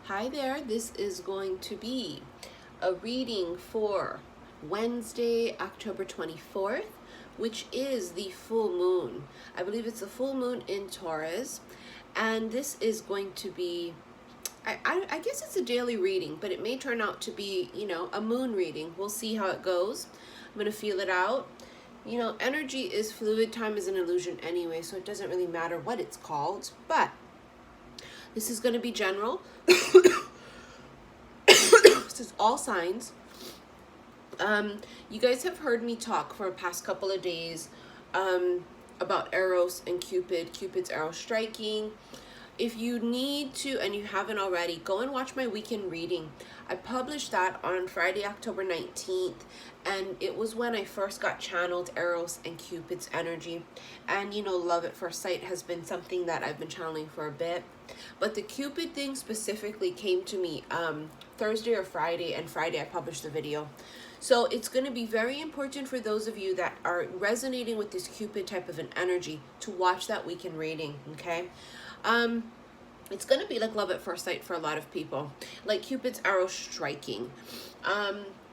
Hi there, this is going to be a reading for Wednesday, October 24th, which is the full moon. I believe it's a full moon in Taurus, and this is going to be, I guess it's a daily reading, but it may turn out to be, a moon reading. We'll see how it goes. I'm going to feel it out. Energy is fluid, time is an illusion anyway, so it doesn't really matter what it's called, but this is going to be general. This is all signs. You guys have heard me talk for the past couple of days about Eros and Cupid, Cupid's arrow striking. If you need to, and you haven't already, go and watch my weekend reading. I published that on Friday, October 19th, and it was when I first got channeled Eros and Cupid's energy. And, love at first sight has been something that I've been channeling for a bit. But the Cupid thing specifically came to me Thursday or Friday, and Friday I published the video. So it's going to be very important for those of you that are resonating with this Cupid type of an energy to watch that weekend reading, okay? It's going to be like love at first sight for a lot of people, like Cupid's arrow striking.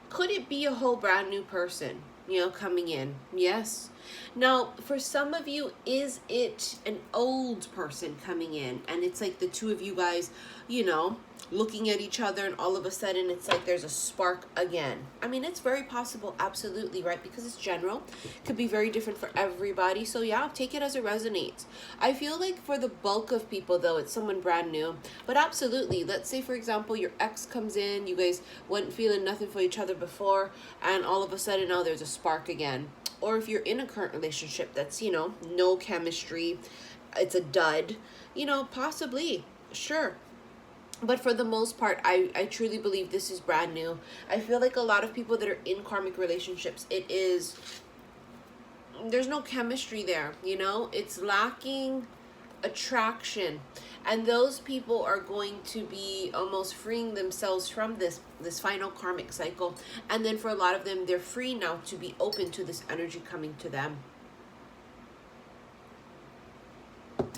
Could it be a whole brand new person, coming in? Yes. Now, for some of you, is it an old person coming in? And it's like the two of you guys, looking at each other, and all of a sudden it's like there's a spark again. I mean, it's very possible, absolutely, right? Because it's general. It could be very different for everybody. So yeah, take it as it resonates. I feel like for the bulk of people, though, it's someone brand new. But absolutely, let's say, for example, your ex comes in, you guys weren't feeling nothing for each other before, and all of a sudden now there's a spark again. Or if you're in a current relationship that's, no chemistry, it's a dud, possibly, sure. But for the most part, I truly believe this is brand new. I feel like a lot of people that are in karmic relationships, there's no chemistry there, it's lacking attraction. And those people are going to be almost freeing themselves from this final karmic cycle. And then for a lot of them, they're free now to be open to this energy coming to them.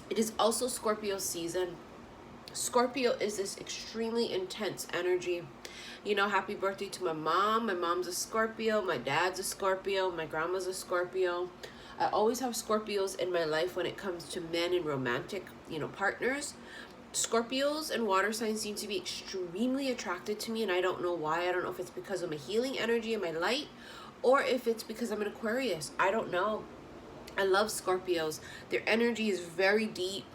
It is also Scorpio season. Scorpio is this extremely intense energy. Happy birthday to my mom. My mom's a Scorpio. My dad's a Scorpio. My grandma's a Scorpio. I always have Scorpios in my life when it comes to men and romantic, partners. Scorpios and water signs seem to be extremely attracted to me, and I don't know why. I don't know if it's because of my healing energy and my light, or if it's because I'm an Aquarius. I don't know. I love Scorpios. Their energy is very deep.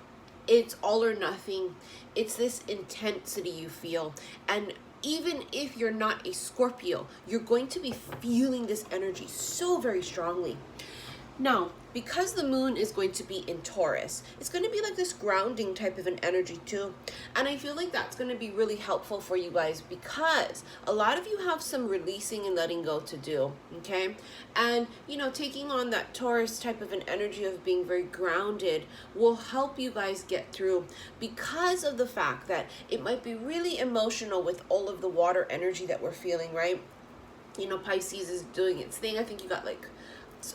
It's all or nothing. It's this intensity you feel. And even if you're not a Scorpio, you're going to be feeling this energy so very strongly. Now, because the moon is going to be in Taurus, it's going to be like this grounding type of an energy too. And I feel like that's going to be really helpful for you guys because a lot of you have some releasing and letting go to do, okay? And, taking on that Taurus type of an energy of being very grounded will help you guys get through because of the fact that it might be really emotional with all of the water energy that we're feeling, right? Pisces is doing its thing. I think you got like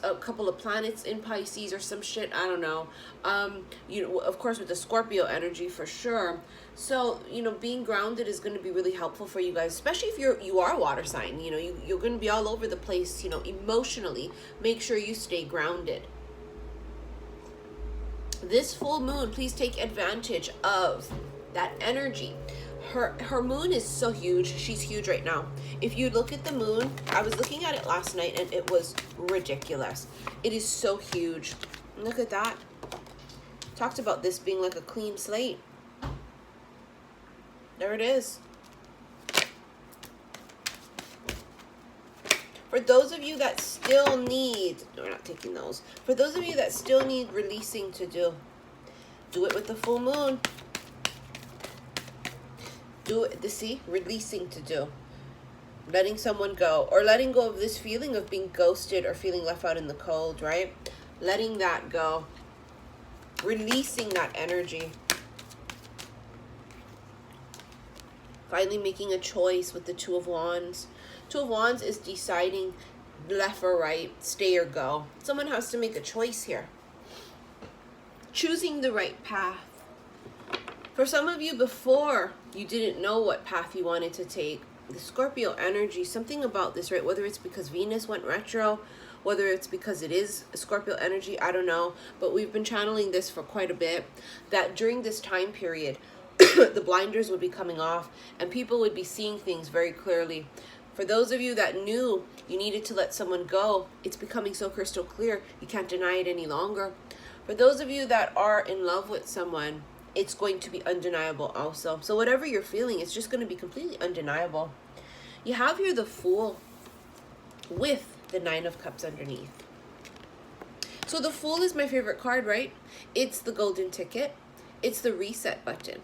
a couple of planets in Pisces or some shit, I don't know. Of course with the Scorpio energy for sure. So, being grounded is going to be really helpful for you guys, especially if you are a water sign. You're going to be all over the place, emotionally. Make sure you stay grounded. This full moon, please take advantage of that energy. Her moon is so huge. She's huge right now. If you look at the moon, I was looking at it last night and it was ridiculous. It is so huge. Look at that. Talked about this being like a clean slate. There it is. For those of you that still need, no, we're not taking those. For those of you that still need releasing to do it with the full moon. Do it, see, releasing to do. Letting someone go, or letting go of this feeling of being ghosted or feeling left out in the cold, right? Letting that go. Releasing that energy. Finally making a choice with the Two of Wands. Two of Wands is deciding left or right, stay or go. Someone has to make a choice here. Choosing the right path. For some of you, before you didn't know what path you wanted to take, the Scorpio energy, something about this, right? Whether it's because Venus went retro, whether it's because it is Scorpio energy, I don't know. But we've been channeling this for quite a bit, that during this time period, the blinders would be coming off and people would be seeing things very clearly. For those of you that knew you needed to let someone go, it's becoming so crystal clear, you can't deny it any longer. For those of you that are in love with someone, it's going to be undeniable also. So whatever you're feeling, it's just going to be completely undeniable. You have here the Fool with the Nine of Cups underneath. So the Fool is my favorite card, right? It's the golden ticket. It's the reset button.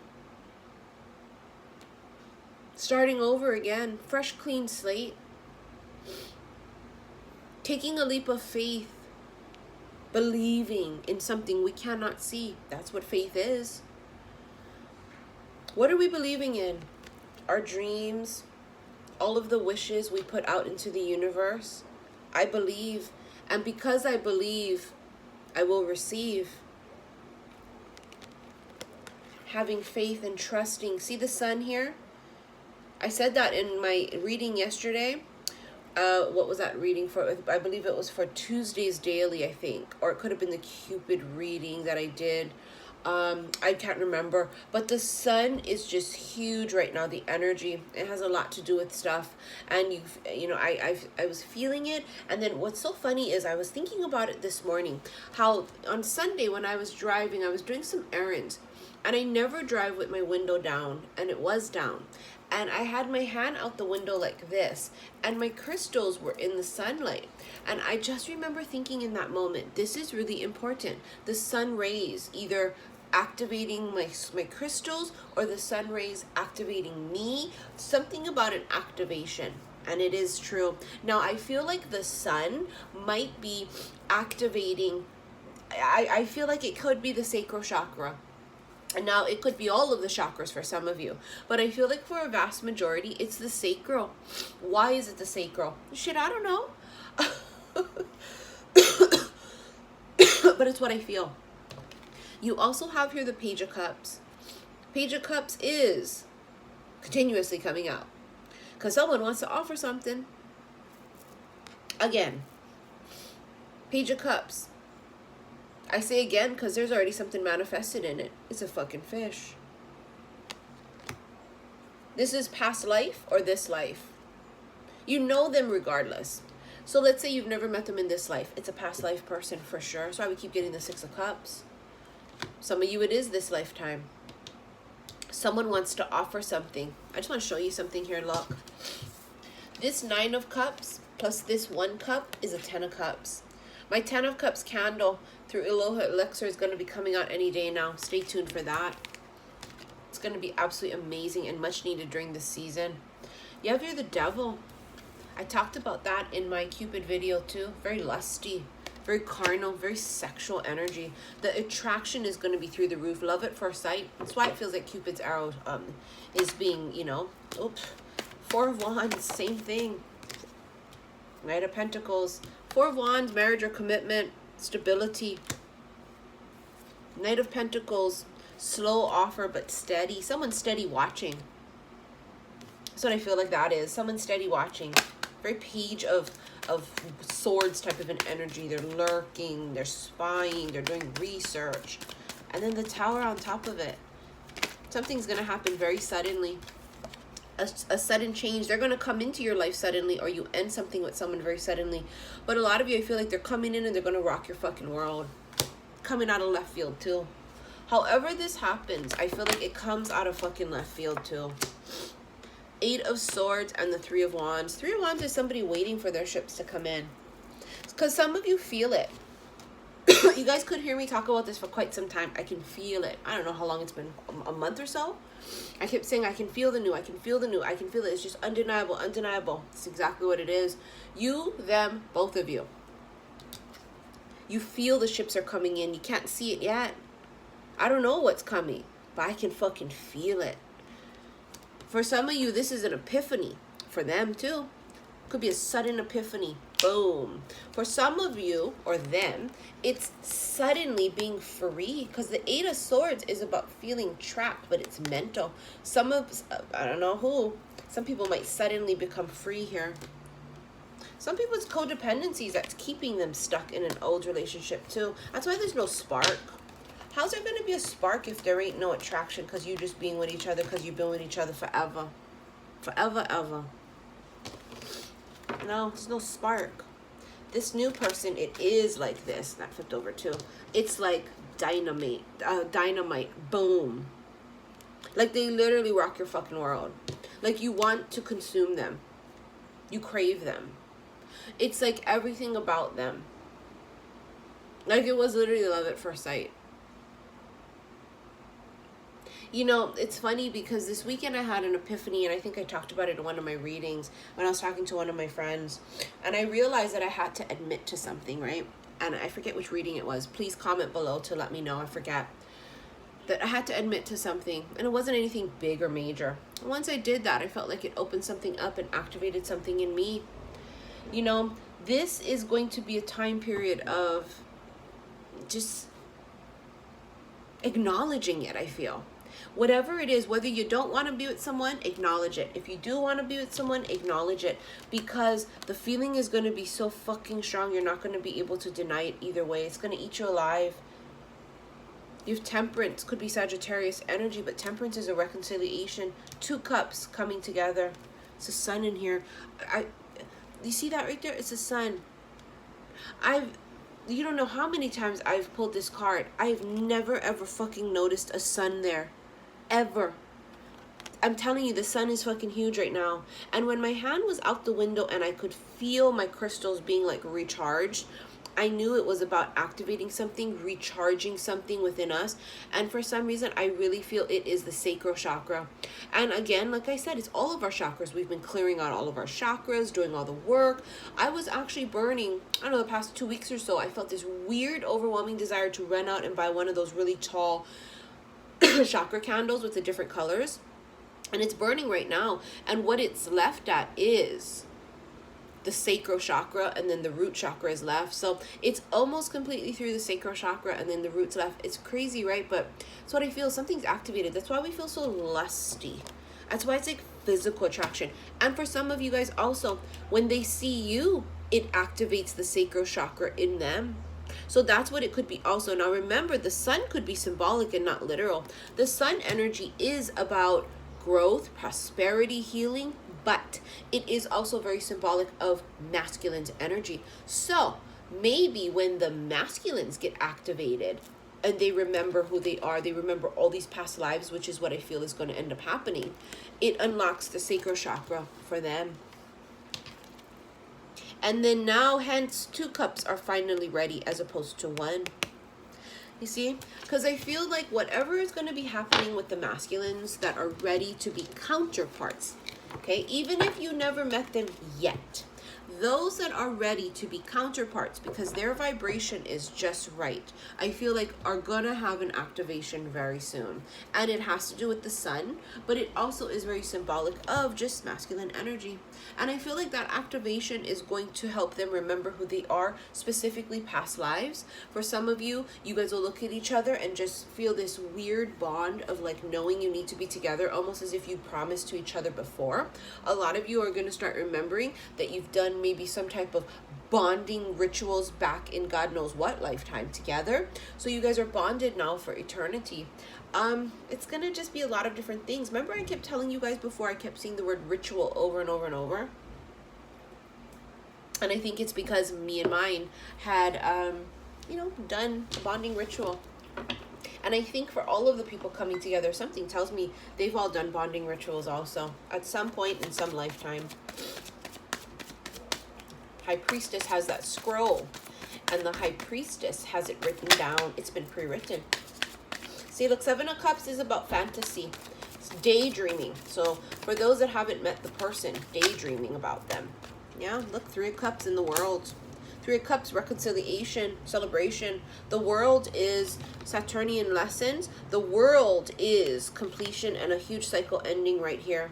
Starting over again, fresh, clean slate. Taking a leap of faith. Believing in something we cannot see. That's what faith is. What are we believing in? Our dreams, all of the wishes we put out into the universe. I believe, and because I believe, I will receive. Having faith and trusting. See the sun here? I said that in my reading yesterday. What was that reading for? I believe it was for Tuesday's Daily, I think. Or it could have been the Cupid reading that I did. I can't remember, but the sun is just huge right now. The energy, it has a lot to do with stuff, and you know, I was feeling it. And then what's so funny is I was thinking about it this morning, how on Sunday when I was driving, I was doing some errands, and I never drive with my window down, and it was down, and I had my hand out the window like this, and my crystals were in the sunlight. And I just remember thinking in that moment, this is really important. The sun rays either activating my crystals, or the sun rays activating me. Something about an activation, and it is true. Now I feel like the sun might be activating, I feel like it could be the sacral chakra. And now it could be all of the chakras for some of you, but I feel like for a vast majority, it's the sacral. Why is it the sacral? Shit, I don't know. But it's what I feel. You also have here the Page of Cups. Page of Cups is continuously coming out because someone wants to offer something. Again, Page of Cups. I say again because there's already something manifested in it. It's a fucking fish. This is past life or this life. You know them regardless. So let's say you've never met them in this life. It's a past life person for sure. That's why we keep getting the Six of Cups. Some of you, it is this lifetime. Someone wants to offer something. I just want to show you something here. Look. This Nine of Cups plus this 1 cup is a 10 of Cups. My 10 of Cups candle through Aloha Elixir is going to be coming out any day now. Stay tuned for that. It's going to be absolutely amazing and much needed during this season. You have here the Devil. I talked about that in my Cupid video too. Very lusty, very carnal, very sexual energy. The attraction is going to be through the roof. Love at first sight. That's why it feels like Cupid's arrow is being, you know, oops. 4 of Wands, same thing. Knight of Pentacles. 4 of Wands, marriage or commitment, stability. Knight of Pentacles, slow offer but steady. Someone steady watching. That's what I feel like that is. Someone steady watching. Very Page of Swords type of an energy. They're lurking, they're spying, they're doing research. And then the Tower on top of it. Something's going to happen very suddenly. A sudden change. They're going to come into your life suddenly, or you end something with someone very suddenly. But a lot of you, I feel like they're coming in and they're going to rock your fucking world. Coming out of left field too. However this happens, I feel like it comes out of fucking left field too. 8 of Swords and the 3 of Wands. 3 of Wands is somebody waiting for their ships to come in. Because some of you feel it. You guys could hear me talk about this for quite some time. I can feel it. I don't know how long it's been, a month or so. I kept saying, I can feel the new, I can feel the new, I can feel it. It's just undeniable, undeniable. It's exactly what it is. You, them, both of you. You feel the ships are coming in. You can't see it yet. I don't know what's coming, but I can fucking feel it. For some of you, this is an epiphany. For them too. Could be a sudden epiphany. Boom. For some of you, or them, it's suddenly being free, because the Eight of Swords is about feeling trapped, but it's mental. Some of, I don't know who, some people might suddenly become free here. Some people, it's codependencies that's keeping them stuck in an old relationship too. That's why there's no spark. How's there going to be a spark if there ain't no attraction because you just being with each other because you've been with each other forever? Forever, ever. No, there's no spark. This new person, it is like this. That flipped over too. It's like dynamite. Boom. Like they literally rock your fucking world. Like you want to consume them. You crave them. It's like everything about them. Like it was literally love at first sight. You know, it's funny because this weekend I had an epiphany, and I think I talked about it in one of my readings when I was talking to one of my friends. And I realized that I had to admit to something, right? And I forget which reading it was. Please comment below to let me know. I forget. That I had to admit to something, and it wasn't anything big or major. And once I did that, I felt like it opened something up and activated something in me. You know, this is going to be a time period of just acknowledging it, I feel. Whatever it is, whether you don't want to be with someone, acknowledge it. If you do want to be with someone, acknowledge it. Because the feeling is going to be so fucking strong, you're not going to be able to deny it either way. It's going to eat you alive. You have Temperance, could be Sagittarius energy, but Temperance is a reconciliation. 2 cups coming together. It's a sun in here. You see that right there? It's a sun. You don't know how many times I've pulled this card. I've never ever fucking noticed a sun there. Ever. I'm telling you, the sun is fucking huge right now. And when my hand was out the window and I could feel my crystals being like recharged, I knew it was about activating something, recharging something within us. And for some reason, I really feel it is the sacral chakra. And again, like I said, it's all of our chakras. We've been clearing out all of our chakras, doing all the work. I was actually burning, I don't know, the past 2 weeks or so, I felt this weird, overwhelming desire to run out and buy one of those really tall chakra candles with the different colors. And it's burning right now. And what it's left at is the sacral chakra, and then the root chakra is left. So it's almost completely through the sacral chakra, and then the roots left. It's crazy, right? But it's what I feel. Something's activated. That's why we feel so lusty. That's why it's like physical attraction. And for some of you guys also, when they see you, it activates the sacral chakra in them. So that's what it could be also. Now remember, the sun could be symbolic and not literal. The sun energy is about growth, prosperity, healing, but it is also very symbolic of masculine's energy. So maybe when the masculines get activated and they remember who they are, they remember all these past lives, which is what I feel is going to end up happening, it unlocks the sacral chakra for them. And then now, hence, 2 cups are finally ready as opposed to 1. You see? Because I feel like whatever is going to be happening with the masculines that are ready to be counterparts, okay, even if you never met them yet, those that are ready to be counterparts because their vibration is just right, I feel like are gonna have an activation very soon. And it has to do with the sun, but it also is very symbolic of just masculine energy. And I feel like that activation is going to help them remember who they are, specifically past lives. For some of you, you guys will look at each other and just feel this weird bond of like knowing you need to be together, almost as if you promised to each other before. A lot of you are going to start remembering that you've done maybe some type of bonding rituals back in God knows what lifetime together. So you guys are bonded now for eternity. It's going to just be a lot of different things. Remember I kept telling you guys before, I kept seeing the word ritual over and over and over. And I think it's because me and mine had, done a bonding ritual. And I think for all of the people coming together, something tells me they've all done bonding rituals also at some point in some lifetime. High Priestess has that scroll, and the High Priestess has it written down. It's been pre-written. See, look, 7 of Cups is about fantasy. It's daydreaming. So for those that haven't met the person, daydreaming about them. Yeah, look, 3 of Cups in the world. 3 of Cups, reconciliation, celebration. The world is Saturnian lessons. The world is completion and a huge cycle ending right here.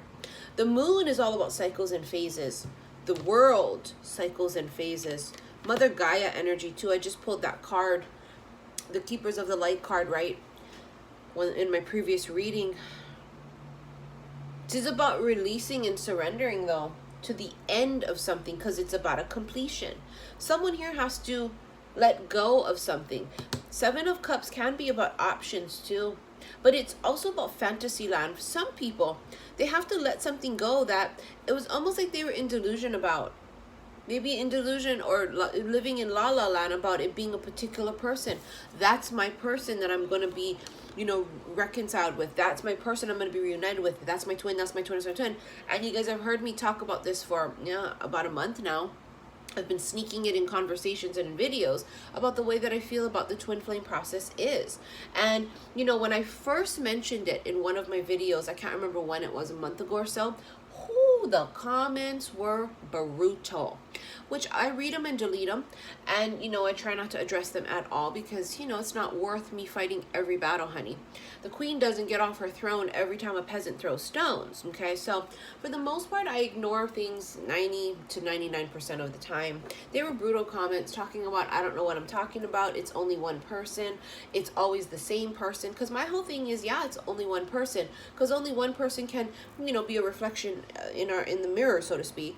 The moon is all about cycles and phases. the world cycles and phases. Mother Gaia energy too. I just pulled that card, the Keepers of the Light card, right? When in my previous reading. This is about releasing and surrendering though to the end of something, because it's about a completion. Someone here has to let go of something. Seven of Cups can be about options too, but it's also about fantasy land. For some people, they have to let something go that it was almost like they were in delusion about. Maybe in delusion or living in la la land about it being a particular person. That's my person that I'm going to be, you know, reconciled with. That's my person I'm going to be reunited with. That's my twin. That's my twin. That's my twin. And you guys have heard me talk about this for about a month now. I've been sneaking it in conversations and in videos about the way that I feel about the twin flame process is. And, you know, when I first mentioned it in one of my videos, I can't remember when it was, a month ago or so, the comments were brutal, which I read them and delete them, and you know, I try not to address them at all, because you know, it's not worth me fighting every battle, honey. The queen doesn't get off her throne every time a peasant throws stones. Okay, so for the most part, I ignore things 90 to 99% of the time. They were brutal comments talking about, I don't know what I'm talking about, it's only one person, it's always the same person. Because my whole thing is, yeah, it's only one person, because only one person can, you know, be a reflection in the mirror, so to speak.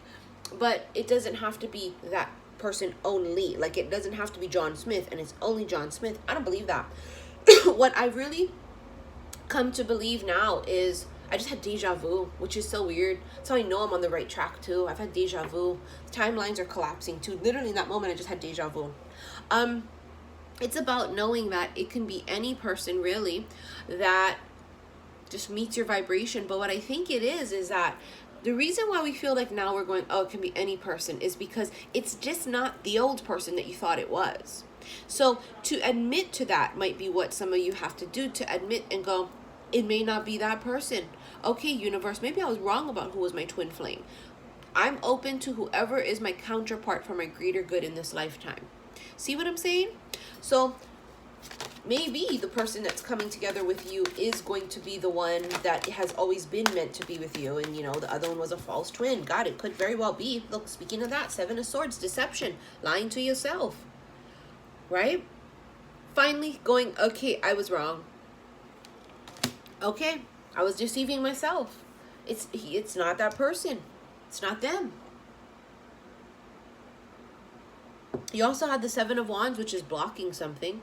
But it doesn't have to be that person only. Like, it doesn't have to be John Smith and it's only John Smith. I don't believe that. What I really come to believe now is, I just had deja vu, which is so weird. That's how I know I'm on the right track too. I've had deja vu. The timelines are collapsing too. Literally in that moment, I just had deja vu. It's about knowing that it can be any person really that just meets your vibration. But what I think it is that the reason why we feel like now we're going, oh, it can be any person, is because it's just not the old person that you thought it was. So to admit to that might be what some of you have to do, to admit and go, it may not be that person. Okay, universe, maybe I was wrong about who was my twin flame. I'm open to whoever is my counterpart for my greater good in this lifetime. See what I'm saying? So maybe the person that's coming together with you is going to be the one that has always been meant to be with you. And, you know, the other one was a false twin. God, it could very well be. Look, speaking of that, Seven of Swords, deception, lying to yourself, right? Finally going, okay, I was wrong. Okay, I was deceiving myself. It's not that person. It's not them. You also had the Seven of Wands, which is blocking something,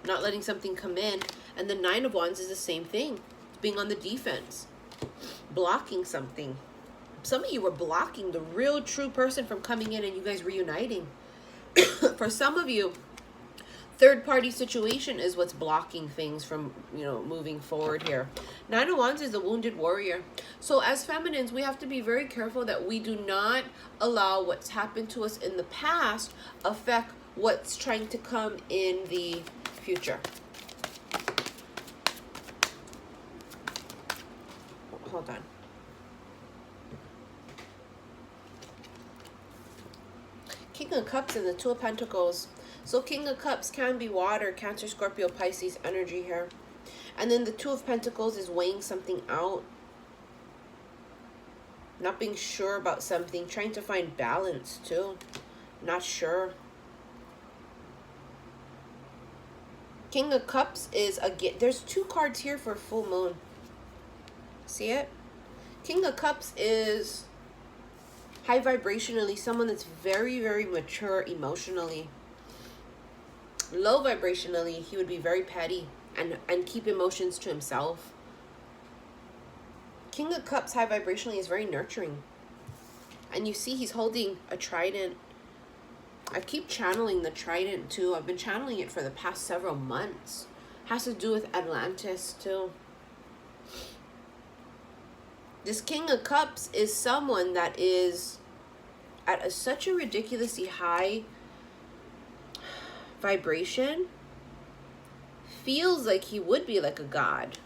not letting something come in. And the Nine of Wands is the same thing. It's being on the defense, blocking something. Some of you were blocking the real true person from coming in and you guys reuniting. For some of you, third party situation is what's blocking things from, you know, moving forward here. Nine of Wands is the wounded warrior. So as feminines, we have to be very careful that we do not allow what's happened to us in the past affect what's trying to come in the future. Hold on. King of Cups and the Two of Pentacles. So King of Cups can be water, Cancer, Scorpio, Pisces energy here. And then the Two of Pentacles is weighing something out. Not being sure about something. Trying to find balance too. Not sure. King of Cups is, again, there's two cards here for full moon. See it? King of Cups is high vibrationally, someone that's very, very mature emotionally. Low vibrationally, he would be very petty and keep emotions to himself. King of Cups high vibrationally is very nurturing. And you see he's holding a trident. I keep channeling the trident too. I've been channeling it for the past several months. Has to do with Atlantis too. This King of Cups is someone that is at such a ridiculously high vibration. Feels like he would be like a god.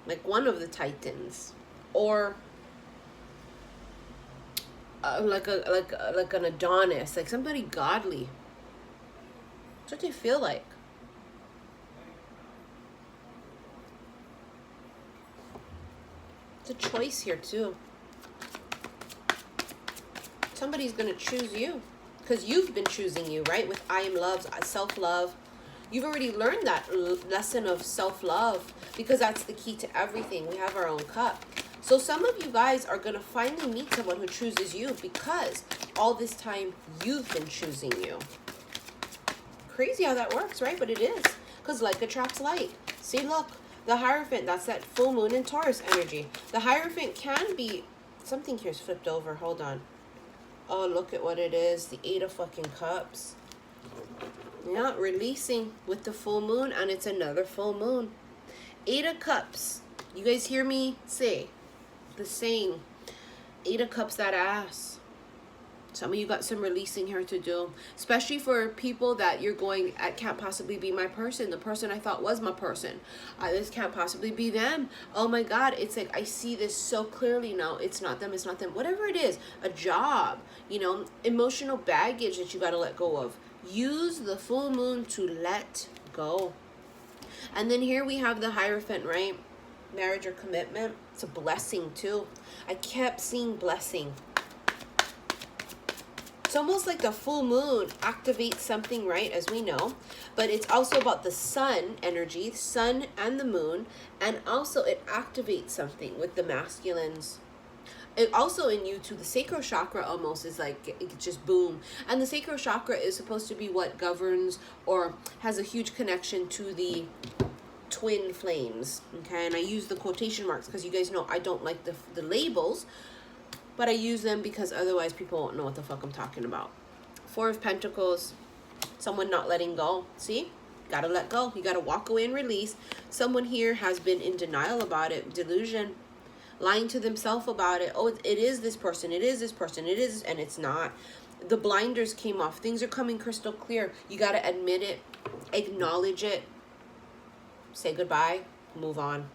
Like one of the Titans. Or like an Adonis. Like somebody godly. That's what they feel like. It's a choice here too. Somebody's going to choose you because you've been choosing you, right? With I am love, self-love. You've already learned that lesson of self-love because that's the key to everything. We have our own cup. So some of you guys are going to finally meet someone who chooses you because all this time you've been choosing you. Crazy how that works, right? But it is, because like attracts like. See, look, the Hierophant, that's that full moon in Taurus energy. The Hierophant can be, something here's flipped over, hold on. Oh, look at what it is, the 8 of fucking cups. Yeah, releasing with the full moon, and it's another full moon. 8 of cups, you guys hear me say the saying, 8 of cups, that ass. Some of you got some releasing here to do, especially for people that you're going, I can't possibly be my person. The person I thought was my person. This can't possibly be them. Oh my God. It's like, I see this so clearly now. It's not them. It's not them. Whatever it is, a job, you know, emotional baggage that you got to let go of. Use the full moon to let go. And then here we have the Hierophant, right? Marriage or commitment. It's a blessing too. I kept seeing blessing. It's almost like the full moon activates something, right, as we know. But it's also about the sun energy, sun and the moon. And also it activates something with the masculines. It also in you too, the sacral chakra almost is like, it just boom. And the sacral chakra is supposed to be what governs or has a huge connection to the twin flames. Okay, and I use the quotation marks because you guys know I don't like the labels. But I use them because otherwise people won't know what the fuck I'm talking about. 4 of Pentacles. Someone not letting go. See? Gotta let go. You gotta walk away and release. Someone here has been in denial about it. Delusion. Lying to themselves about it. Oh, it is this person. It is this person. It is. And it's not. The blinders came off. Things are coming crystal clear. You gotta admit it. Acknowledge it. Say goodbye. Move on.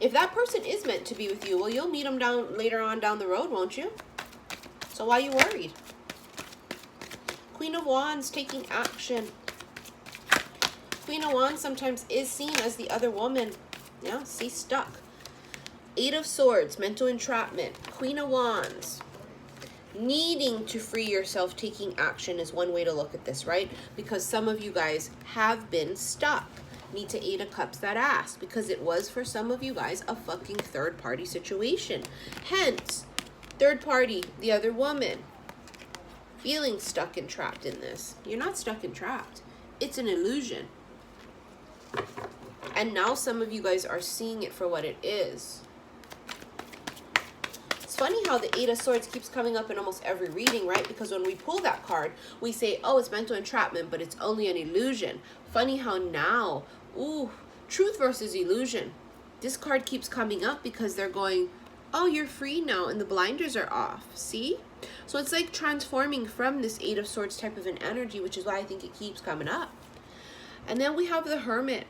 If that person is meant to be with you, well, you'll meet them later on down the road, won't you? So why are you worried? Queen of Wands taking action. Queen of Wands sometimes is seen as the other woman. Yeah, see, stuck. 8 of Swords, mental entrapment. Queen of Wands. Needing to free yourself, taking action is one way to look at this, right? Because some of you guys have been stuck. Need to 8 of Cups that ass, because it was for some of you guys a fucking third party situation. Hence, third party, the other woman, feeling stuck and trapped in this. You're not stuck and trapped. It's an illusion. And now some of you guys are seeing it for what it is. It's funny how the 8 of Swords keeps coming up in almost every reading, right? Because when we pull that card, we say, oh, it's mental entrapment, but it's only an illusion. Funny how now, ooh, truth versus illusion. This card keeps coming up because they're going, oh, you're free now, and the blinders are off. See? So it's like transforming from this 8 of Swords type of an energy, which is why I think it keeps coming up. And then we have the Hermit.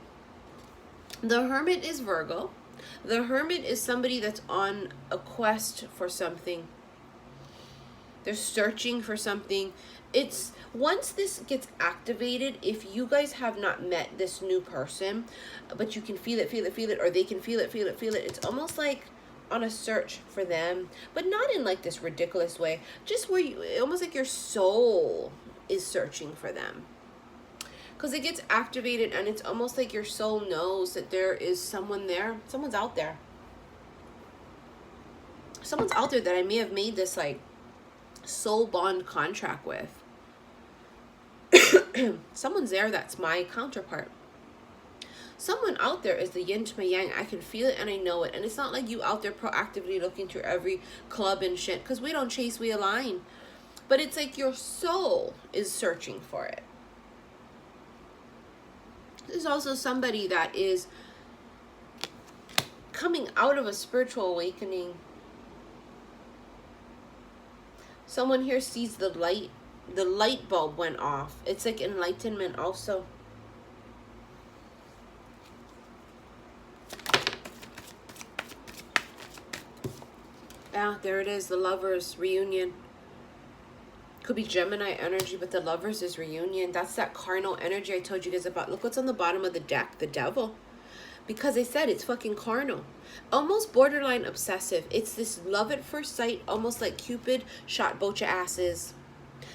The Hermit is Virgo. The Hermit is somebody that's on a quest for something. They're searching for something. It's once this gets activated, if you guys have not met this new person, but you can feel it, or they can feel it, it's almost like on a search for them, but not in like this ridiculous way, just where you, almost like your soul is searching for them. Because it gets activated and it's almost like your soul knows that there is someone there. Someone's out there. Someone's out there that I may have made this like soul bond contract with. Someone's there that's my counterpart. Someone out there is the yin to my yang. I can feel it and I know it. And it's not like you out there proactively looking through every club and shit. Because we don't chase, we align. But it's like your soul is searching for it. There's also somebody that is coming out of a spiritual awakening. Someone here sees the light. The light bulb went off. It's like enlightenment also. Yeah, there it is. The Lovers reunion. Could be Gemini energy, but the Lovers is reunion. That's that carnal energy I told you guys about. Look what's on the bottom of the deck. The Devil. because I said it's fucking carnal, almost borderline obsessive. It's this love at first sight, almost like Cupid shot both your asses.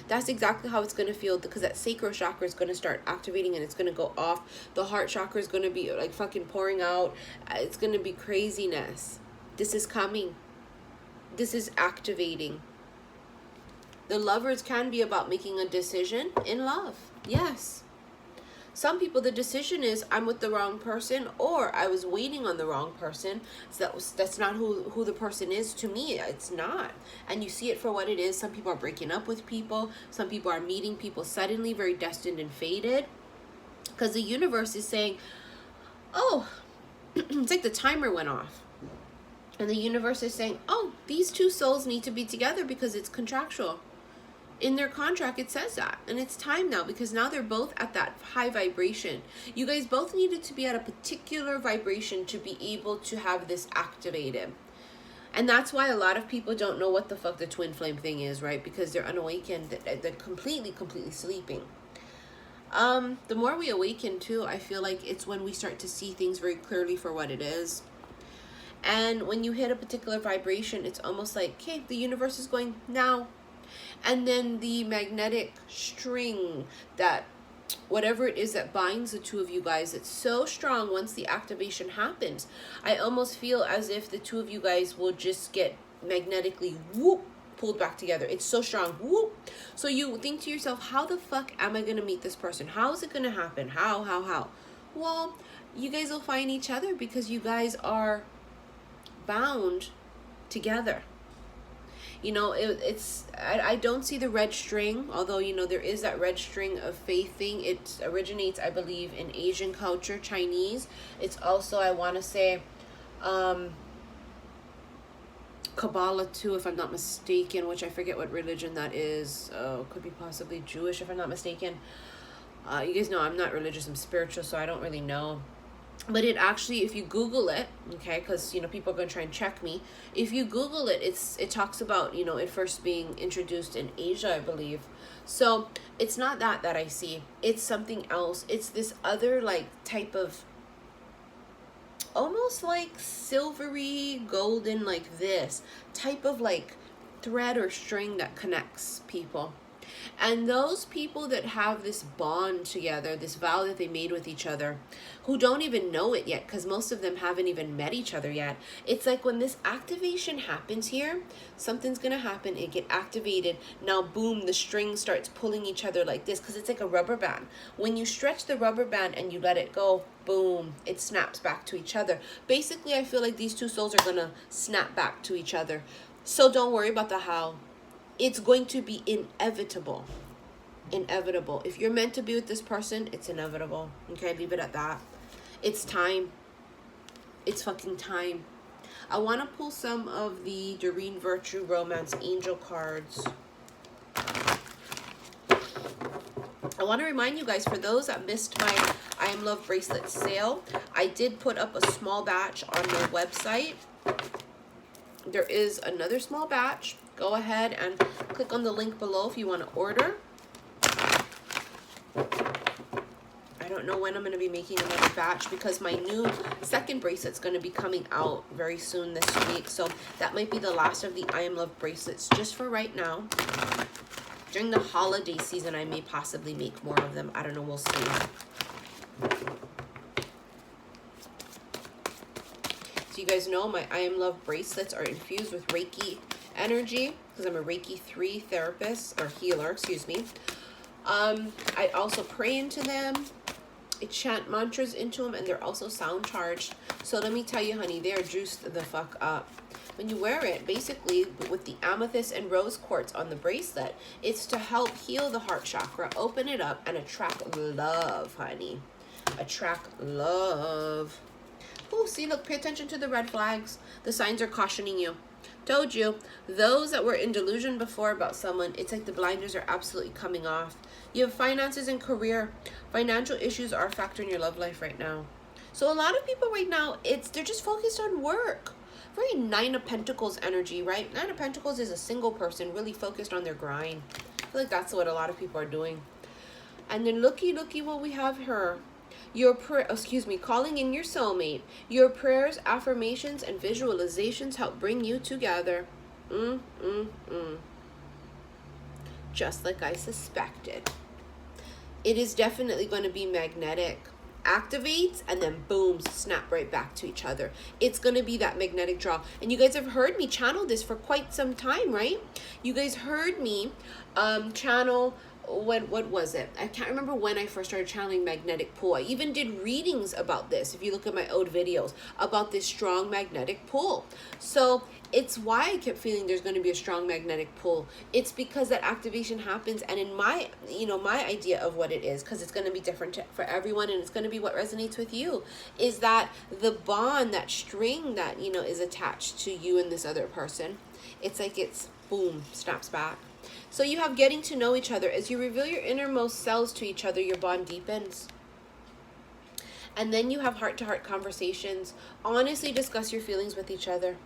That's exactly how it's going to feel, because that sacral chakra is going to start activating and it's going to go off. The heart chakra is going to be like fucking pouring out. It's going to be craziness. This is coming. This is activating. The lovers can be about making a decision in love. Yes. Some people, the decision is I'm with the wrong person, or I was waiting on the wrong person. So that's not who the person is to me. It's not. And you see it for what it is. Some people are breaking up with people. Some people are meeting people suddenly, very destined and fated. Because the universe is saying, oh, it's like the timer went off. And the universe is saying, oh, these two souls need to be together because it's contractual. In their contract, it says that. And it's time now, because now they're both at that high vibration. You guys both needed to be at a particular vibration to be able to have this activated. And that's why a lot of people don't know what the fuck the twin flame thing is, right? Because they're unawakened. They're completely sleeping. The more we awaken too, I feel like it's when we start to see things very clearly for what it is. And when you hit a particular vibration, it's almost like, okay, the universe is going now. And then the magnetic string, that whatever it is that binds the two of you guys, it's so strong. Once the activation happens, I almost feel as if the two of you guys will just get magnetically whoop pulled back together. It's so strong. Whoop. So you think to yourself, how the fuck am I going to meet this person? How is it going to happen? How? Well, you guys will find each other because you guys are bound together. You know, I don't see the red string, although, you know, there is that red string of faith thing. It originates, I believe, in Asian culture, Chinese. It's also, I want to say, Kabbalah too, if I'm not mistaken, which I forget what religion that is. Could be possibly Jewish, if I'm not mistaken. You guys know I'm not religious, I'm spiritual, so I don't really know. But it actually, if you Google it, okay, because, you know, people are going to try and check me. If you Google it, it talks about, you know, it first being introduced in Asia, I believe. So it's not that I see. It's something else. It's this other, like, type of, almost like silvery, golden, like this type of, like, thread or string that connects people. And those people that have this bond together, this vow that they made with each other, who don't even know it yet, because most of them haven't even met each other yet. It's like when this activation happens here, something's going to happen. It get activated. Now, boom, the string starts pulling each other like this, because it's like a rubber band. When you stretch the rubber band and you let it go, boom, it snaps back to each other. Basically, I feel like these two souls are going to snap back to each other. So don't worry about the how. It's going to be inevitable. Inevitable. If you're meant to be with this person, it's inevitable. Okay, leave it at that. It's time. It's fucking time. I want to pull some of the Doreen Virtue Romance Angel cards. I want to remind you guys, for those that missed my I Am Love bracelet sale, I did put up a small batch on my website. There is another small batch. Go ahead and click on the link below if you want to order. I don't know when I'm going to be making another batch, because my new second bracelet's going to be coming out very soon this week. So that might be the last of the I Am Love bracelets just for right now. During the holiday season, I may possibly make more of them. I don't know. We'll see. So you guys know my I Am Love bracelets are infused with REIKI energy, because I'm a Reiki 3 therapist, or healer, excuse me. I also pray into them. I chant mantras into them, and they're also sound charged. So let me tell you, honey, they are juiced the fuck up. When you wear it, basically, with the amethyst and rose quartz on the bracelet, it's to help heal the heart chakra, open it up, and attract love, honey. Attract love. Oh, see, look, pay attention to the red flags. The signs are cautioning you. Told you, those that were in delusion before about someone, it's like the blinders are absolutely coming off. You have finances and career. Financial issues are a factor in your love life right now. So a lot of people right now, they're just focused on work. Very Nine of Pentacles energy, right? Nine of Pentacles is a single person really focused on their grind. I feel like that's what a lot of people are doing. And then looky what we have here. Calling in your soulmate. Your prayers, affirmations, and visualizations help bring you together. Just like I suspected. It is definitely going to be magnetic. Activates and then boom, snap right back to each other. It's going to be that magnetic draw. And you guys have heard me channel this for quite some time, right? You guys heard me channel, what was it? I can't remember when I first started channeling magnetic pull. I even did readings about this, if you look at my old videos, about this strong magnetic pull. So it's why I kept feeling there's going to be a strong magnetic pull. It's because that activation happens, and in my, my idea of what it is, because it's going to be different for everyone, and it's going to be what resonates with you, is that the bond, that string that, is attached to you and this other person, it's like it's boom, snaps back. So you have getting to know each other. As you reveal your innermost selves to each other, your bond deepens. And then you have heart-to-heart conversations. Honestly discuss your feelings with each other.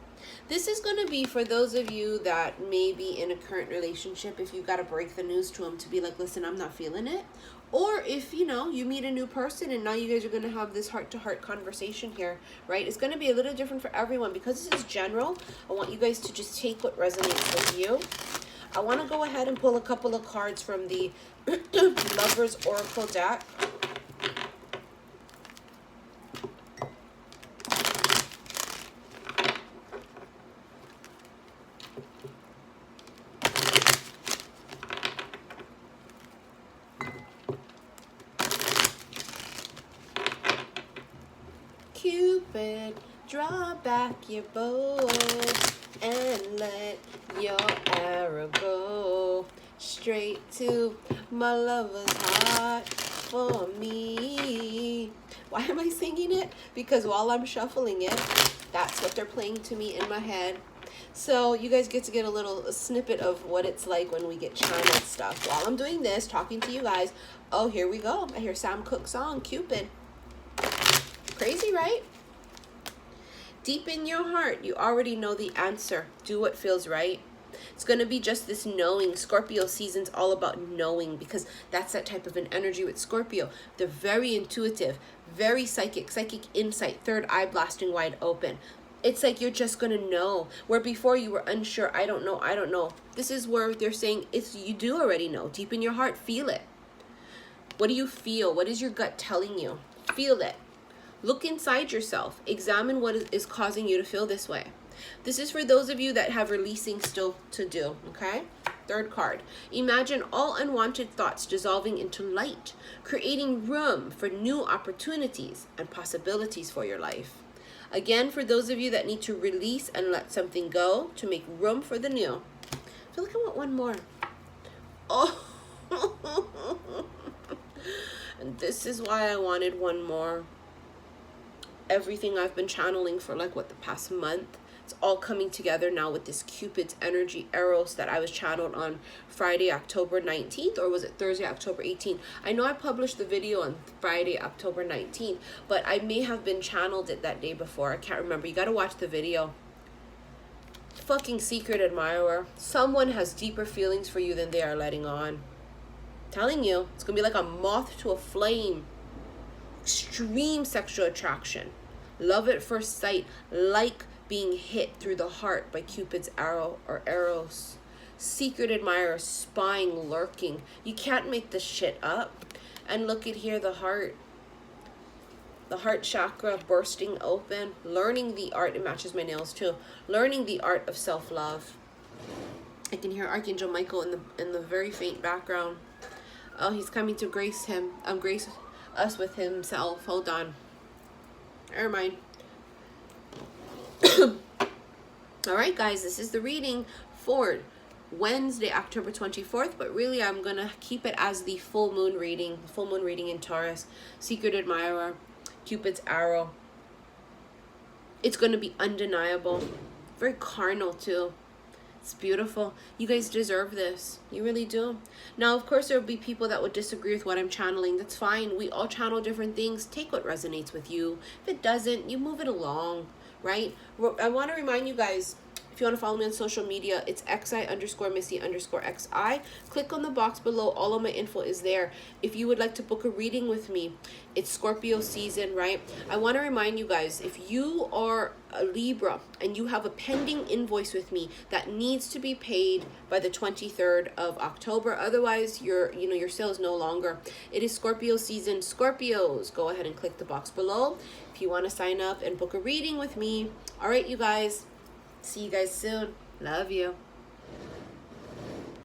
This is going to be for those of you that may be in a current relationship, if you've got to break the news to them to be like, listen, I'm not feeling it. Or if, you meet a new person and now you guys are going to have this heart-to-heart conversation here, right? It's going to be a little different for everyone. Because this is general, I want you guys to just take what resonates with you. I want to go ahead and pull a couple of cards from the Lover's Oracle deck. Cupid, draw back your bow and let your arrow go straight to my lover's heart for me. Why am I singing it? Because while I'm shuffling it, that's what they're playing to me in my head. So you guys get to get a little snippet of what it's like when we get channeled stuff. While I'm doing this, talking to you guys, oh, here we go. I hear Sam Cooke's song, Cupid. Crazy, right? Deep in your heart, you already know the answer. Do what feels right. It's going to be just this knowing. Scorpio season's all about knowing, because that's that type of an energy with Scorpio. They're very intuitive, very psychic insight, third eye blasting wide open. It's like you're just going to know. Where before you were unsure, I don't know. This is where they're saying you do already know. Deep in your heart, feel it. What do you feel? What is your gut telling you? Feel it. Look inside yourself. Examine what is causing you to feel this way. This is for those of you that have releasing still to do, okay? Third card. Imagine all unwanted thoughts dissolving into light, creating room for new opportunities and possibilities for your life. Again, for those of you that need to release and let something go to make room for the new. I feel like I want one more. Oh. And this is why I wanted one more. Everything I've been channeling for the past month, it's all coming together now with this Cupid's energy, Eros, that I was channeled on Friday, October 19th, or was it Thursday, October 18th? I know I published the video on Friday, October 19th, but I may have been channeled it that day before. I can't remember. You got to watch the video. Fucking secret admirer. Someone has deeper feelings for you than they are letting on. Telling you, it's going to be like a moth to a flame. Extreme sexual attraction. Love at first sight, like being hit through the heart by Cupid's arrow or arrows. Secret admirer, spying, lurking. You can't make this shit up. And look at here, the heart. The heart chakra bursting open. Learning the art, it matches my nails too. Learning the art of self-love. I can hear Archangel Michael in the very faint background. Oh, he's coming to grace us with himself. Hold on. Never mind. All right, guys, this is the reading for Wednesday, October 24th, but really I'm going to keep it as the full moon reading in Taurus. Secret admirer, Cupid's arrow. It's going to be undeniable. Very carnal, too. It's beautiful. You guys deserve this. You really do. Now, of course, there will be people that would disagree with what I'm channeling. That's fine. We all channel different things. Take what resonates with you. If it doesn't, you move it along, right? I want to remind you guys, If you want to follow me on social media, it's xi_missy_xi. Click on the box below. All of my info is there. If you would like to book a reading with me, it's Scorpio season, right? I want to remind you guys, if you are a Libra and you have a pending invoice with me that needs to be paid by the 23rd of October, otherwise your sale is no longer. It is Scorpio season. Scorpios, go ahead and click the box below if you want to sign up and book a reading with me. All right, you guys. See you guys soon. Love you.